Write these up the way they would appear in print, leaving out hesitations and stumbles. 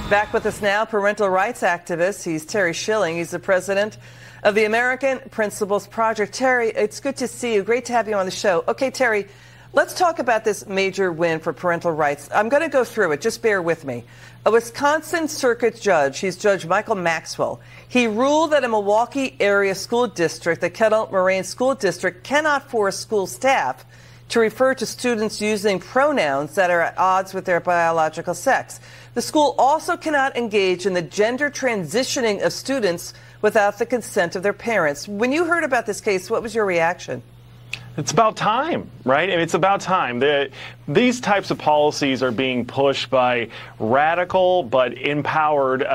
Back with us now, parental rights activist. He's Terry Schilling. He's the president of the American Principles Project. Terry, it's good to see you. Great to have you on the show. Okay, Terry, let's talk about this major win for parental rights. I'm going to go through it. Just bear with me. A Wisconsin circuit judge, he's Judge Michael Maxwell, he ruled that a Milwaukee area school district, the Kettle Moraine School District, cannot force school staff to refer to students using pronouns that are at odds with their biological sex. The school also cannot engage in the gender transitioning of students without the consent of their parents. When you heard about this case, what was your reaction? It's about time, right? It's about time. These types of policies are being pushed by radical but empowered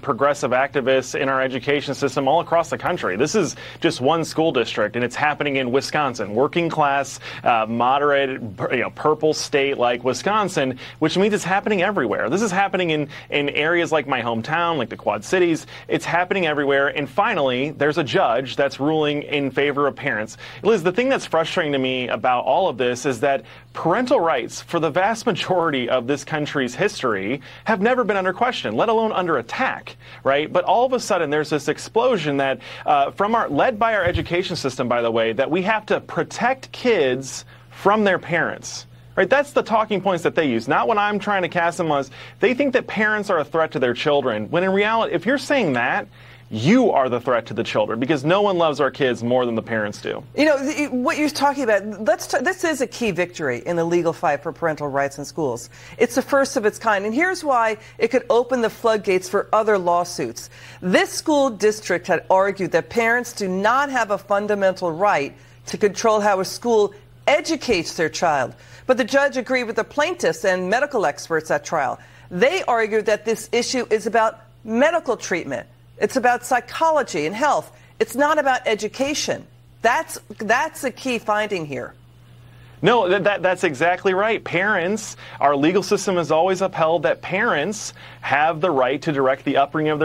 progressive activists in our education system all across the country. This is just one school district, and it's happening in Wisconsin, working class, moderated, purple state like Wisconsin, which means it's happening everywhere. This is happening in areas like my hometown, like the Quad Cities. It's happening everywhere. And finally, there's a judge that's ruling in favor of parents. Liz, the thing that's frustrating to me about all of this is that parental rights for the vast majority of this country's history have never been under question, let alone under attack, right? But all of a sudden there's this explosion that led by our education system, by the way, that we have to protect kids from their parents. Right, that's the talking points that they use, not what I'm trying to cast them as. They think that parents are a threat to their children, when in reality, if you're saying that, you are the threat to the children, because no one loves our kids more than the parents do. You know, what you're talking about, this is a key victory in the legal fight for parental rights in schools. It's the first of its kind, and here's why it could open the floodgates for other lawsuits. This school district had argued that parents do not have a fundamental right to control how a school educates their child. But the judge agreed with the plaintiffs and medical experts at trial. They argued that this issue is about medical treatment. It's about psychology and health. It's not about education. That's a key finding here. No, that's exactly right. Parents, our legal system has always upheld that parents have the right to direct the upbringing of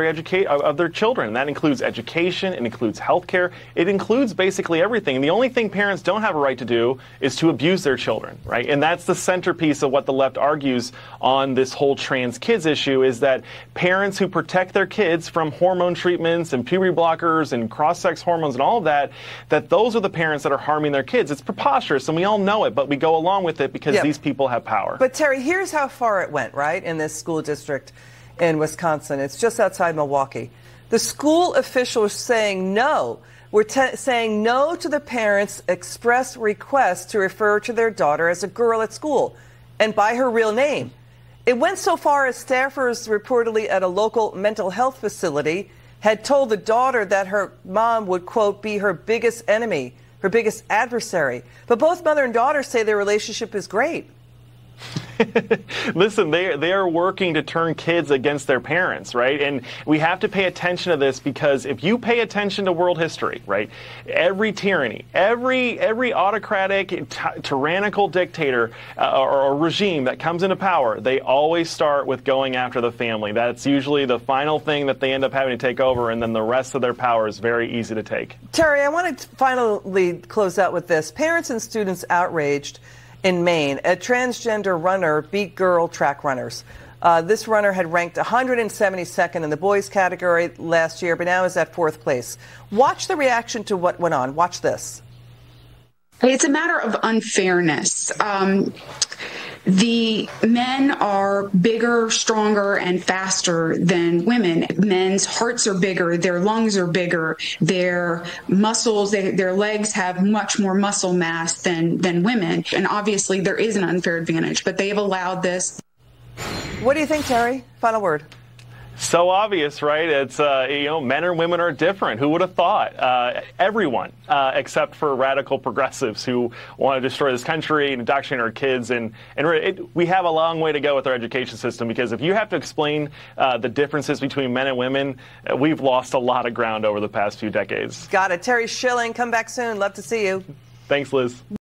their children. That includes education, it includes health care, it includes basically everything. And the only thing parents don't have a right to do is to abuse their children, right? And that's the centerpiece of what the left argues on this whole trans kids issue, is that parents who protect their kids from hormone treatments and puberty blockers and cross-sex hormones and all of that, that those are the parents that are harming their kids. It's preposterous, and we all know it, but we go along with it because these people have power. But Terry, here's how far it went, right, in this school district in Wisconsin. It's just outside Milwaukee. The school officials saying no. We're saying no to the parents' express request to refer to their daughter as a girl at school and by her real name. It went so far as staffers reportedly at a local mental health facility had told the daughter that her mom would, quote, be her biggest enemy, her biggest adversary. But both mother and daughter say their relationship is great. Listen, they are working to turn kids against their parents, right? And we have to pay attention to this, because if you pay attention to world history, right, every tyranny, every autocratic, tyrannical dictator or regime that comes into power, they always start with going after the family. That's usually the final thing that they end up having to take over, and then the rest of their power is very easy to take. Terry, I want to finally close out with this. Parents and students outraged in Maine. A transgender runner beat girl track runners. This runner had ranked 172nd in the boys category last year, but now is at 4th place. Watch the reaction to what went on. Watch this. It's a matter of unfairness. The men are bigger, stronger, and faster than women. Men's hearts are bigger, their lungs are bigger, their muscles, their legs have much more muscle mass than women. And obviously there is an unfair advantage, but they have allowed this. What do you think, Terry? Final word. So obvious, right? It's, men and women are different. Who would have thought? Everyone, except for radical progressives who want to destroy this country and indoctrinate our kids. And we have a long way to go with our education system, because if you have to explain the differences between men and women, we've lost a lot of ground over the past few decades. Got it. Terry Schilling, come back soon. Love to see you. Thanks, Liz.